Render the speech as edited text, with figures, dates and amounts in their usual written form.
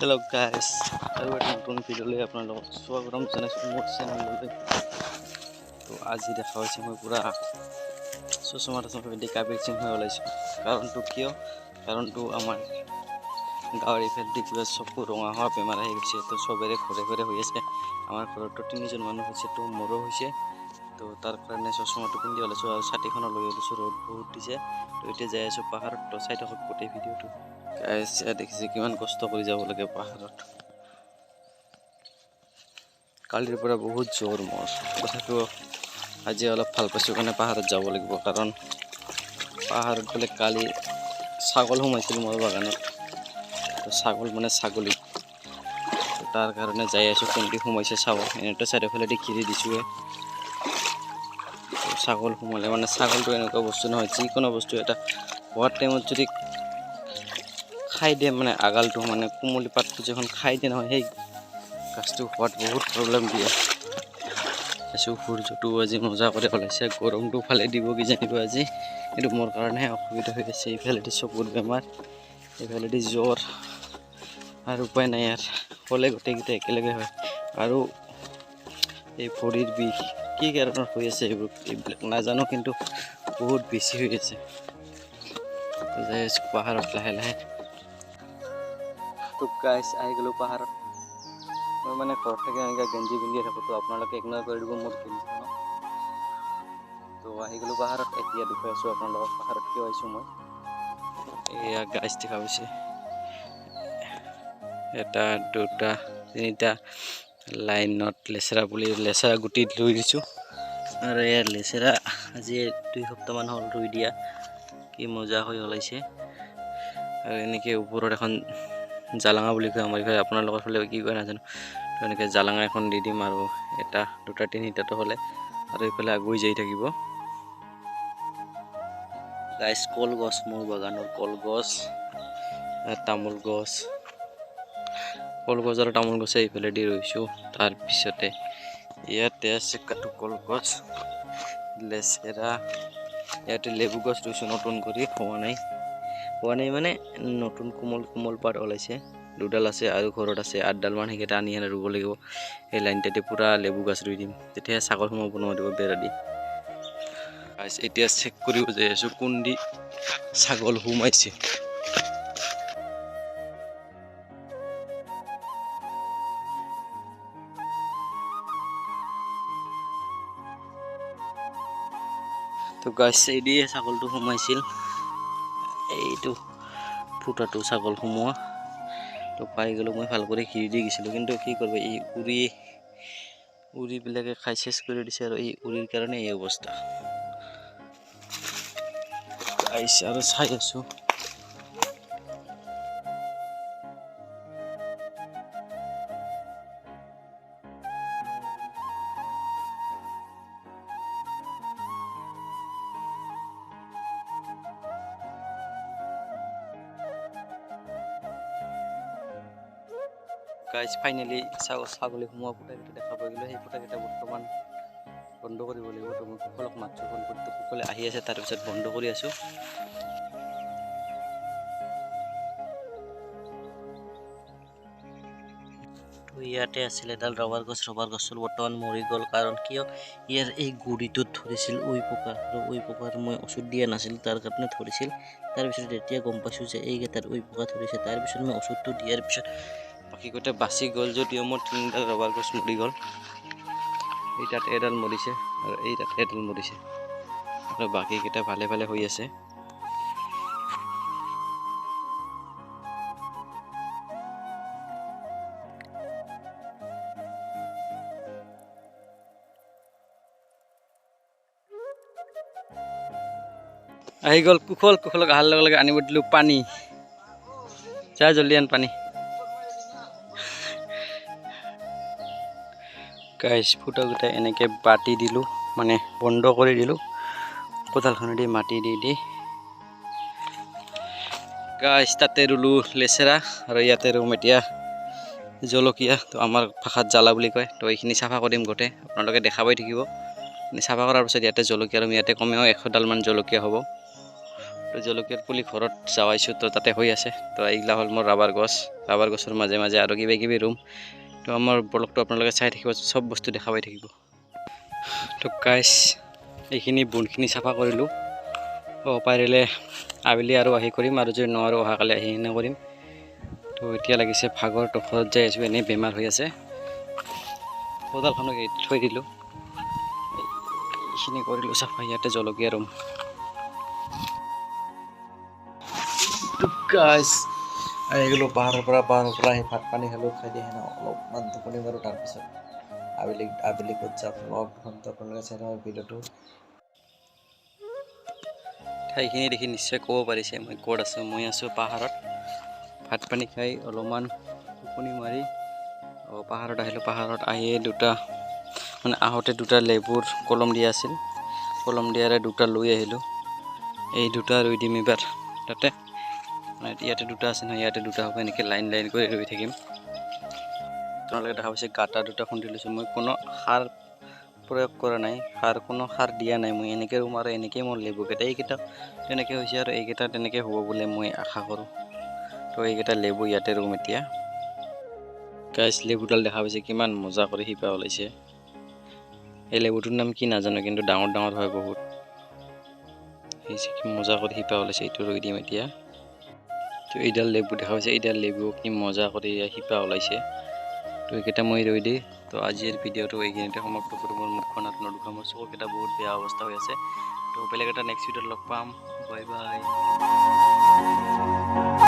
Hello guys, আৰু এটা নতুন ভিডিঅ'লৈ আপোনালোকক স্বাগতম জনাইছোঁ মোৰ চেনেললৈ। তো আজি দেখা হৈছে মই পুৰা চশমা পিন্ধি কাবিৰ সিং হৈ ওলাইছোঁ। কাৰণটো কিয়? কাৰণটো আমাৰ গাঁৱৰ ইফালে কিবা চকু ৰঙা হোৱা বেমাৰ আহি গৈছে। তো চবৰে ঘৰে ঘৰে হৈ আছে। আমাৰ ঘৰতো 3জন মানুহ হৈছে, তো মোৰো হৈছে। তো তাৰ কাৰণে চশমাটো পিন্ধি ওলাইছোঁ আৰু ছাতিখনো লৈ ওলাইছোঁ। ৰ'দ বহুত দিছে। তো এতিয়া যাই আছোঁ পাহাৰত। তো চাই থাকক গোটেই ভিডিঅ'টো। গাইজ দেখিছে কিমান কষ্ট কৰি যাব লাগে পাহাৰত। কালিৰ পৰা বহুত জোৰ মোৰ, তথাপিও আজি অলপ ভাল পাইছোঁ কাৰণে পাহাৰত যাব লাগিব। কাৰণ পাহাৰত বোলে কালি ছাগল সোমাইছিল মোৰ বাগানত। তো ছাগল মানে ছাগলী, তাৰ কাৰণে যাই আছোঁ কোনটি সোমাইছে চাব। এনেতো চাৰিওফালেদি ঘিৰি দিছোঁৱে। ছাগল সোমালে মানে ছাগলটো এনেকুৱা বস্তু নহয়, যিকোনো বস্তু এটা হোৱাৰ টাইমত যদি খাই দিয়ে, মানে আগালটো মানে কোমলি পাতটো যখন খাই দিয়ে নহয়, সেই গাছটো হোৱাত বহুত প্ৰব্লেম দিয়ে। সূৰ্যটো আজি মজা কৰি ওলাইছে, গৰমটো ফালে দিব কি জানিব আজি, কিন্তু মোৰ কাৰণেহে অসুবিধা হৈ আছে। এইফালেদি চকুৰ বেমাৰ, এইফালেদি জ্বৰ, আৰু উপায় নাই ইয়াৰ, হ'লে গোটেইকেইটা একেলগে হয়। আৰু এই ভৰিৰ বিষ কি কাৰণত হৈ আছে এইবিলাক নাজানো, কিন্তু বহুত বেছি হৈ আছে। যাই আছোঁ পাহাৰত লাহে লাহে। তো গাইজ আহি গ'লোঁ পাহাৰত। মই মানে ঘৰত থাকি এনেকৈ গেঞ্জি পিন্ধিয়ে থাকোঁ, তো আপোনালোকে ইগন'ৰ কৰি দিব মোৰ গেঞ্জিখনক। তো আহি গ'লোঁ পাহাৰত। এতিয়া দেখুৱাই আছোঁ আপোনালোকক পাহাৰত কিয় আহিছোঁ মই। এয়া গাইজ দেখা পাইছে, 1 2 3টা লাইনত লেচেৰা গুটি ৰুই দিছোঁ। আৰু এয়া লেচেৰা আজি 2 সপ্তাহমান হ'ল ৰুই দিয়া, কি মজা হৈ ওলাইছে। আৰু এনেকৈ ওপৰত এখন জালাঙা বুলি কয় আমাৰ ইফালে, আপোনালোকৰ ফালে কি কয় নাজানো। তো এনেকৈ জালাঙা এখন দি দিম, আৰু 1 2 3টাটো হ'লে আৰু এইফালে আগুৱাই যাই থাকিব। গাইজ কলগছ, মোৰ বাগানৰ কলগছ, তামোল গছ, কলগছ আৰু তামোল গছে এইফালে দি ৰুইছোঁ। তাৰপিছতে ইয়াতে আছে কাটো কলগছ, লেচেৰা, ইয়াতে লেবু গছ ৰুইছোঁ নতুন কৰি, হোৱা নাই মানে নতুন কোমল পাত ওলাইছে। 2ডাল আছে আৰু ঘৰত আছে 8ডাল মান, সেইকেইটা আনি ৰুব লাগিব। সেই লাইনটাতে পূৰা লেবু গছ ৰুই দিম, তেতিয়াহে ছাগল সোমাব নোৱাৰিব বেৰা দি। এতিয়া চেক কৰিব যাই আছোঁ কোনদি ছাগল সোমাইছে। তো গাছ এইদিয়ে ছাগলটো সোমাইছিল, এইটো ফুটাটো ছাগল সোমোৱা। তো পাই গ'লোঁ, মই ভাল কৰি ঘিৰি দি গৈছিলোঁ, কিন্তু কি কৰিব, এই উৰিবিলাকে খাই চেচ কৰি দিছে, আৰু এই উৰিৰ কাৰণে এই অৱস্থা। আহিছে আৰু চাই আছোঁ। গাইজ ফাইনেলি ছাগলী সোমোৱা ফুটাকেইটা দেখা পাই গ'লোঁ। সেই ফুটাকেইটা বৰ্তমান বন্ধ কৰিব লাগিব। তো মই কুশলক মাতছোঁ, ফোন কৰি, তো কুশলে আহি আছে, তাৰপিছত বন্ধ কৰি আছোঁ। তো ইয়াতে আছিলে এডাল ৰবাৰ গছটো বৰ্তমান মৰি গ'ল। কাৰণ কিয়, ইয়াৰ এই গুৰিটোত ধৰিছিল উই পকা, আৰু উই পকাৰ মই ঔষধ দিয়া নাছিলোঁ, তাৰ কাৰণে ধৰিছিল। তাৰপিছত এতিয়া গম পাইছোঁ যে এইকেইটাত উই পকা ধৰিছে। তাৰপিছত মই ঔষধটো দিয়াৰ পিছত বাকীকেইটা বাচি গ'ল, যদিও মোৰ 3ডাল ৰবাৰ গছ মৰি গ'ল। এই তাত এডাল মৰিছে, আৰু এই তাত এডাল মৰিছে, আৰু বাকীকেইটা ভালে হৈ আছে। আহি গ'ল কুশলক অহাৰ লগে লগে আনিব দিলোঁ পানী। যা জলদি আন পানী। গাইজ ফুটাকেইটা এনেকৈ বাতি দিলোঁ, মানে বন্ধ কৰি দিলোঁ কোদালখনেদি মাটি দি। গাইজ তাতে ৰুলোঁ লেচেৰা, আৰু ইয়াতে ৰুম এতিয়া জলকীয়া। তো আমাৰ ভাষাত জ্বালা বুলি কয়। তো এইখিনি চাফা কৰিম গোটেই, আপোনালোকে দেখা পাই থাকিব। চাফা কৰাৰ পিছত ইয়াতে জলকীয়া ৰুম, ইয়াতে কমেও 100ডাল মান জলকীয়া হ'ব। তো জলকীয়াৰ পুলি ঘৰত যাৱাইছোঁ, তো তাতে হৈ আছে। তো এইগিলা হ'ল মোৰ ৰাবাৰ গছৰ মাজে মাজে আৰু কিবা কিবি ৰুম। তো আমাৰ ব্লগটো আপোনালোকে চাই থাকিব, চব বস্তু দেখা পাই থাকিব। তো গাইছ, এইখিনি বনখিনি চাফা কৰিলোঁ। পাৰিলে আবেলি আৰু আহি কৰিম, আৰু যদি নোৱাৰোঁ অহাকালি আহি কিনে কৰিম। তো এতিয়া লাগিছে ভাগৰ, তো ঘৰত যাই আছোঁ, এনেই বেমাৰ হৈ আছে। কোদালখনক থৈ দিলোঁ, এইখিনি কৰিলোঁ চাফা। ইয়াতে জলকীয়া ৰুম। গাইছ, আহি গ'লোঁ পাহাৰৰ পৰা আহি ভাত পানী খালোঁ, খাই দি সেনে অলপমান টোপনি মাৰোঁ। তাৰপিছত আবেলি ক'ত যাম আপোনালোকে চাই থাকক ভিডিঅ'টো। ঠাইখিনি দেখি নিশ্চয় ক'ব পাৰিছে মই ক'ত আছোঁ। মই আছোঁ পাহাৰত, ভাত পানী খাই অলপমান টোপনি মাৰি পাহাৰত আহিলোঁ। পাহাৰত আহিয়ে আহোঁতে দুটা লেবুৰ কলম দিয়া আছিল, কলম দিয়াৰে দুটা লৈ আহিলোঁ। এই দুটা ৰুই দিম এইবাৰ তাতে, ইয়াতে দুটা আছে নহয়, ইয়াতে দুটা হ'ব। এনেকৈ লাইন কৰি ৰুই থাকিম। আপোনালোকে দেখা পাইছে গাঁতা দুটা খুন্দি লৈছোঁ। মই কোনো সাৰ প্ৰয়োগ কৰা নাই, কোনো সাৰ দিয়া নাই। মই এনেকৈ ৰুম আৰু এনেকৈয়ে মোৰ লেবুকেইটা, এইকেইটা তেনেকৈ হৈছে আৰু এইকেইটা তেনেকৈ হ'ব বুলি মই আশা কৰোঁ। তো এইকেইটা লেবু ইয়াতে ৰুম এতিয়া। গাইছ, লেবুডাল দেখা পাইছে কিমান মজা কৰি শিপা ওলাইছে। এই লেবুটোৰ নাম কি নাজানো, কিন্তু ডাঙৰ ডাঙৰ হয় বহুত। কি মজা কৰি শিপা ওলাইছে, এইটো ৰুই দিম এতিয়া। তো এইডাল লেবু দেখা পাইছে, এইডাল লেবু কি মজা কৰি শিপা ওলাইছে। তো এইকেইটা মই ৰুই দিই। তো আজিৰ ভিডিঅ'টো এইখিনিতে সমাপ্ত কৰোঁ। মোৰ মুখখন আপোনাৰ দুখা, মোৰ চকুকেইটা বহুত বেয়া অৱস্থা হৈ আছে। তো বেলেগ এটা নেক্সট ভিডিঅ'ত লগ পাম। Bye bye.